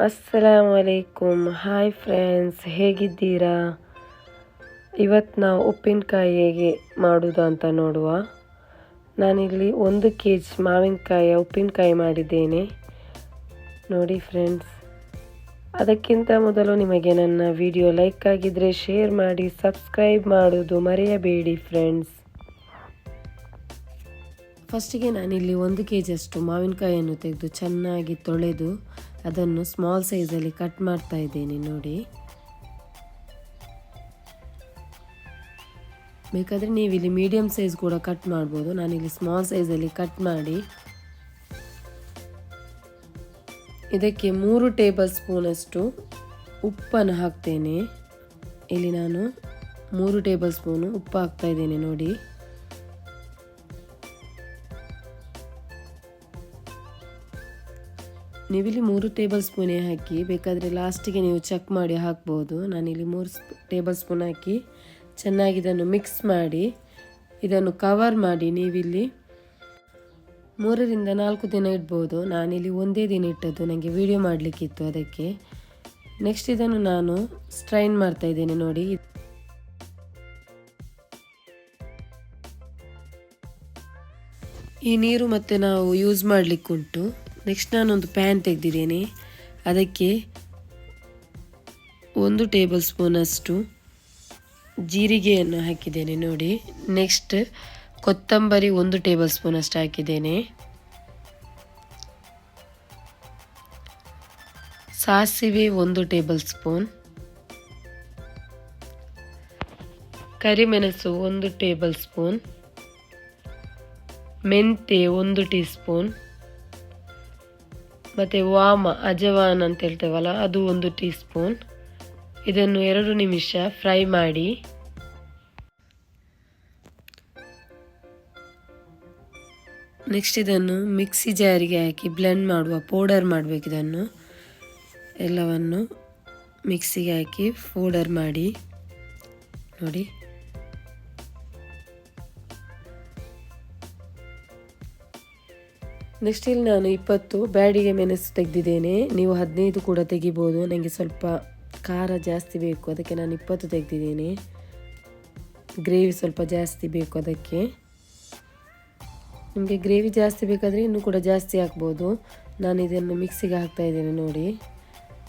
ಅಸ್ಸಲಾಮು ಅಲೈಕುಮ್. Hi friends, ಹೇಗಿದ್ದೀರಾ? ಇವತ್ತು ನಾವು ಉಪ್ಪಿನಕಾಯಿ ಹೇಗೆ ಮಾಡೋದು ಅಂತ ನೋಡುವ. ನಾನಿಲ್ಲಿ 1 kg ಮಾವಿನಕಾಯಿಯ ಉಪ್ಪಿನಕಾಯಿ ಮಾಡಿದ್ದೇನೆ ನೋಡಿ ಫ್ರೆಂಡ್ಸ್. ಅದಕ್ಕಿಂತ ಮೊದಲು ನಿಮಗೆ ನನ್ನ ವಿಡಿಯೋ ಲೈಕ್ ಆಗಿದ್ದರೆ ಶೇರ್ ಮಾಡಿ, ಸಬ್ಸ್ಕ್ರೈಬ್ ಮಾಡೋದು ಮರೆಯಬೇಡಿ ಫ್ರೆಂಡ್ಸ್. ಫಸ್ಟಿಗೆ ನಾನಿಲ್ಲಿ 1 kg ಅಷ್ಟು ಮಾವಿನಕಾಯಿಯನ್ನು ತೆಗೆದು ಚೆನ್ನಾಗಿ ತೊಳೆದು ಅದನ್ನು ಸ್ಮಾಲ್ ಸೈಜಲ್ಲಿ ಕಟ್ ಮಾಡ್ತಾ ಇದ್ದೇನೆ ನೋಡಿ. ಬೇಕಾದರೆ ನೀವಿಲ್ಲಿ ಮೀಡಿಯಮ್ ಸೈಜ್ ಕೂಡ ಕಟ್ ಮಾಡ್ಬೋದು. ನಾನಿಲ್ಲಿ ಸ್ಮಾಲ್ ಸೈಜಲ್ಲಿ ಕಟ್ ಮಾಡಿ ಇದಕ್ಕೆ 3 ಟೇಬಲ್ ಸ್ಪೂನ್ ಅಷ್ಟು ಉಪ್ಪನ್ನು ಹಾಕ್ತೇನೆ. ಇಲ್ಲಿ ನಾನು 3 ಟೇಬಲ್ ಸ್ಪೂನು ಉಪ್ಪು ಹಾಕ್ತಾ ಇದ್ದೇನೆ ನೋಡಿ. ನೀವಿಲ್ಲಿ 3 ಟೇಬಲ್ ಸ್ಪೂನೇ ಹಾಕಿ, ಬೇಕಾದರೆ ಲಾಸ್ಟಿಗೆ ನೀವು ಚೆಕ್ ಮಾಡಿ ಹಾಕ್ಬೋದು. ನಾನಿಲ್ಲಿ 3 ಟೇಬಲ್ ಸ್ಪೂನ್ ಹಾಕಿ ಚೆನ್ನಾಗಿ ಇದನ್ನು ಮಿಕ್ಸ್ ಮಾಡಿ ಇದನ್ನು ಕವರ್ ಮಾಡಿ ನೀವಿಲ್ಲಿ 3 ರಿಂದ 4 ದಿನ ಇಡ್ಬೋದು. ನಾನಿಲ್ಲಿ ಒಂದೇ ದಿನ ಇಟ್ಟದ್ದು, ನನಗೆ ವಿಡಿಯೋ ಮಾಡಲಿಕ್ಕಿತ್ತು ಅದಕ್ಕೆ. ನೆಕ್ಸ್ಟ್ ಇದನ್ನು ನಾನು ಸ್ಟ್ರೈನ್ ಮಾಡ್ತಾ ಇದ್ದೇನೆ ನೋಡಿ. ಈ ನೀರು ಮತ್ತೆ ನಾವು ಯೂಸ್ ಮಾಡಲಿಕ್ಕುಂಟು. ನೆಕ್ಸ್ಟ್ ನಾನೊಂದು ಪ್ಯಾನ್ ತೆಗೆದಿದ್ದೇನೆ, ಅದಕ್ಕೆ 1 ಟೇಬಲ್ ಸ್ಪೂನ್ ಅಷ್ಟು ಜೀರಿಗೆಯನ್ನು ಹಾಕಿದ್ದೇನೆ ನೋಡಿ. ನೆಕ್ಸ್ಟ್ ಕೊತ್ತಂಬರಿ 1 ಟೇಬಲ್ ಸ್ಪೂನ್ ಅಷ್ಟು ಹಾಕಿದ್ದೇನೆ. ಸಾಸಿವೆ 1 ಟೇಬಲ್ ಸ್ಪೂನ್, ಕರಿಮೆಣಸು 1 ಟೇಬಲ್ ಸ್ಪೂನ್, ಮೆಂತೆ 1 ಟೀ ಸ್ಪೂನ್, ಮತ್ತು ವಾಮ ಅಜವಾನ್ ಅಂತ ಹೇಳ್ತೇವಲ್ಲ ಅದು 1 ಟೀ ಸ್ಪೂನ್. ಇದನ್ನು 2 ನಿಮಿಷ ಫ್ರೈ ಮಾಡಿ ನೆಕ್ಸ್ಟ್ ಇದನ್ನು ಮಿಕ್ಸಿ ಜಾರಿಗೆ ಹಾಕಿ ಬ್ಲೆಂಡ್ ಮಾಡುವ, ಪೌಡರ್ ಮಾಡಬೇಕು. ಇದನ್ನು ಎಲ್ಲವನ್ನು ಮಿಕ್ಸಿಗೆ ಹಾಕಿ ಪೌಡರ್ ಮಾಡಿ ನೋಡಿ. ನೆಕ್ಸ್ಟ್ ಇಲ್ಲಿ ನಾನು 20 ಬ್ಯಾಡಿಗೆ ಮೆಣಸು ತೆಗೆದಿದ್ದೇನೆ. ನೀವು 15 ಕೂಡ ತೆಗಿಬೋದು. ನನಗೆ ಸ್ವಲ್ಪ ಖಾರ ಜಾಸ್ತಿ ಬೇಕು, ಅದಕ್ಕೆ ನಾನು 20 ತೆಗೆದಿದ್ದೇನೆ. ಗ್ರೇವಿ ಸ್ವಲ್ಪ ಜಾಸ್ತಿ ಬೇಕು ಅದಕ್ಕೆ. ನಿಮಗೆ ಗ್ರೇವಿ ಜಾಸ್ತಿ ಬೇಕಾದರೆ ಇನ್ನೂ ಕೂಡ ಜಾಸ್ತಿ ಹಾಕ್ಬೋದು. ನಾನು ಇದನ್ನು ಮಿಕ್ಸಿಗೆ ಹಾಕ್ತಾ ಇದ್ದೇನೆ ನೋಡಿ.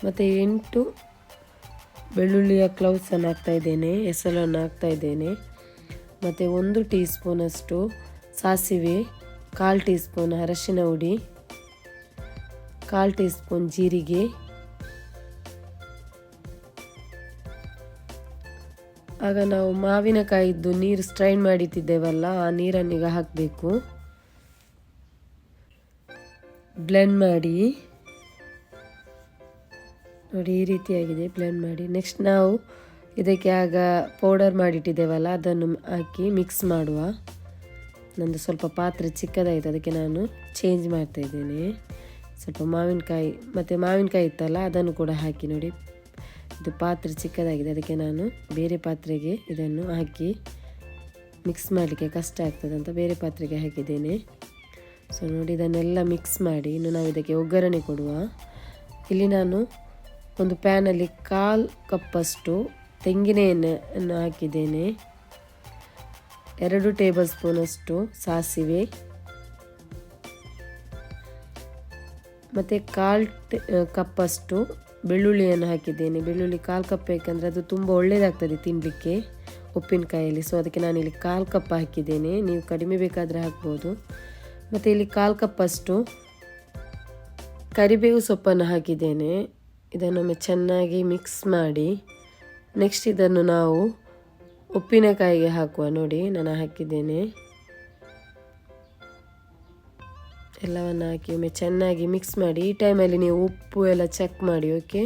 ಮತ್ತು 8 ಬೆಳ್ಳುಳ್ಳಿಯ ಕ್ಲೌಸನ್ನು ಹಾಕ್ತಾ ಇದ್ದೇನೆ, ಹೆಸರನ್ನು ಹಾಕ್ತಾ ಇದ್ದೇನೆ. ಮತ್ತು 1 ಟೀ ಸ್ಪೂನ್ ಅಷ್ಟು ಸಾಸಿವೆ, 1/4 ಟೀ ಸ್ಪೂನ್ ಅರಶಿನ ಹುಡಿ, 1/4 ಟೀ ಸ್ಪೂನ್ ಜೀರಿಗೆ, ಆಗ ನಾವು ಮಾವಿನಕಾಯಿದ್ದು ನೀರು ಸ್ಟ್ರೈನ್ ಮಾಡಿಟ್ಟಿದ್ದೇವಲ್ಲ ಆ ನೀರನ್ನೀಗ ಹಾಕಬೇಕು. ಬ್ಲೆಂಡ್ ಮಾಡಿ ನೋಡಿ, ಈ ರೀತಿಯಾಗಿದೆ. ಬ್ಲೆಂಡ್ ಮಾಡಿ ನೆಕ್ಸ್ಟ್ ನಾವು ಇದಕ್ಕೆ ಆಗ ಪೌಡರ್ ಮಾಡಿಟ್ಟಿದ್ದೇವಲ್ಲ ಅದನ್ನು ಹಾಕಿ ಮಿಕ್ಸ್ ಮಾಡುವ. ನಂದು ಸ್ವಲ್ಪ ಪಾತ್ರೆ ಚಿಕ್ಕದಾಯಿತು, ಅದಕ್ಕೆ ನಾನು ಚೇಂಜ್ ಮಾಡ್ತಾ ಇದ್ದೇನೆ. ಸ್ವಲ್ಪ ಮಾವಿನಕಾಯಿ ಮತ್ತು ಮಾವಿನಕಾಯಿ ಇತ್ತಲ್ಲ ಅದನ್ನು ಕೂಡ ಹಾಕಿ ನೋಡಿ. ಇದು ಪಾತ್ರೆ ಚಿಕ್ಕದಾಗಿದೆ, ಅದಕ್ಕೆ ನಾನು ಬೇರೆ ಪಾತ್ರೆಗೆ ಇದನ್ನು ಹಾಕಿ ಮಿಕ್ಸ್ ಮಾಡಲಿಕ್ಕೆ ಕಷ್ಟ ಆಗ್ತದೆ ಅಂತ ಬೇರೆ ಪಾತ್ರೆಗೆ ಹಾಕಿದ್ದೇನೆ. ಸೊ ನೋಡಿ, ಇದನ್ನೆಲ್ಲ ಮಿಕ್ಸ್ ಮಾಡಿ ಇನ್ನು ನಾವು ಇದಕ್ಕೆ ಒಗ್ಗರಣೆ ಕೊಡುವ. ಇಲ್ಲಿ ನಾನು ಒಂದು ಪ್ಯಾನಲ್ಲಿ 1/4 ಕಪ್ಪಷ್ಟು ತೆಂಗಿನ ಎಣ್ಣೆಯನ್ನು ಹಾಕಿದ್ದೇನೆ. 2 ಟೇಬಲ್ ಸ್ಪೂನ್ ಅಷ್ಟು ಸಾಸಿವೆ ಮತ್ತು 1/4 ಕಪ್ಪಷ್ಟು ಬೆಳ್ಳುಳ್ಳಿಯನ್ನು ಹಾಕಿದ್ದೇನೆ. ಬೆಳ್ಳುಳ್ಳಿ 1/4 ಕಪ್ ಬೇಕಂದರೆ ಅದು ತುಂಬ ಒಳ್ಳೆಯದಾಗ್ತದೆ ತಿನ್ನಲಿಕ್ಕೆ ಉಪ್ಪಿನಕಾಯಲ್ಲಿ. ಸೊ ಅದಕ್ಕೆ ನಾನಿಲ್ಲಿ 1/4 ಕಪ್ ಹಾಕಿದ್ದೇನೆ. ನೀವು ಕಡಿಮೆ ಬೇಕಾದರೆ ಹಾಕ್ಬೋದು. ಮತ್ತು ಇಲ್ಲಿ 1/4 ಕಪ್ಪಷ್ಟು ಕರಿಬೇವು ಸೊಪ್ಪನ್ನು ಹಾಕಿದ್ದೇನೆ. ಇದನ್ನೊಮ್ಮೆ ಚೆನ್ನಾಗಿ ಮಿಕ್ಸ್ ಮಾಡಿ ನೆಕ್ಸ್ಟ್ ಇದನ್ನು ನಾವು ಉಪ್ಪಿನಕಾಯಿಗೆ ಹಾಕುವ. ನೋಡಿ, ನಾನು ಹಾಕಿದ್ದೇನೆ. ಎಲ್ಲವನ್ನು ಹಾಕಿ ಒಮ್ಮೆ ಚೆನ್ನಾಗಿ ಮಿಕ್ಸ್ ಮಾಡಿ. ಈ ಟೈಮಲ್ಲಿ ನೀವು ಉಪ್ಪು ಎಲ್ಲ ಚೆಕ್ ಮಾಡಿ, ಓಕೆ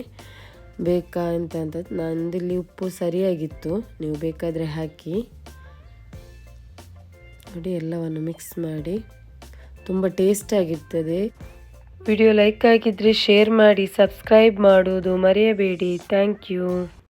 ಬೇಕಾ ಅಂತ. ನಂದಿಲ್ಲಿ ಉಪ್ಪು ಸರಿಯಾಗಿತ್ತು, ನೀವು ಬೇಕಾದರೆ ಹಾಕಿ ನೋಡಿ. ಎಲ್ಲವನ್ನು ಮಿಕ್ಸ್ ಮಾಡಿ, ತುಂಬ ಟೇಸ್ಟಾಗಿರ್ತದೆ. ವಿಡಿಯೋ ಲೈಕ್ ಆಗಿದ್ದರೆ ಶೇರ್ ಮಾಡಿ, ಸಬ್ಸ್ಕ್ರೈಬ್ ಮಾಡೋದು ಮರೆಯಬೇಡಿ. Thank you.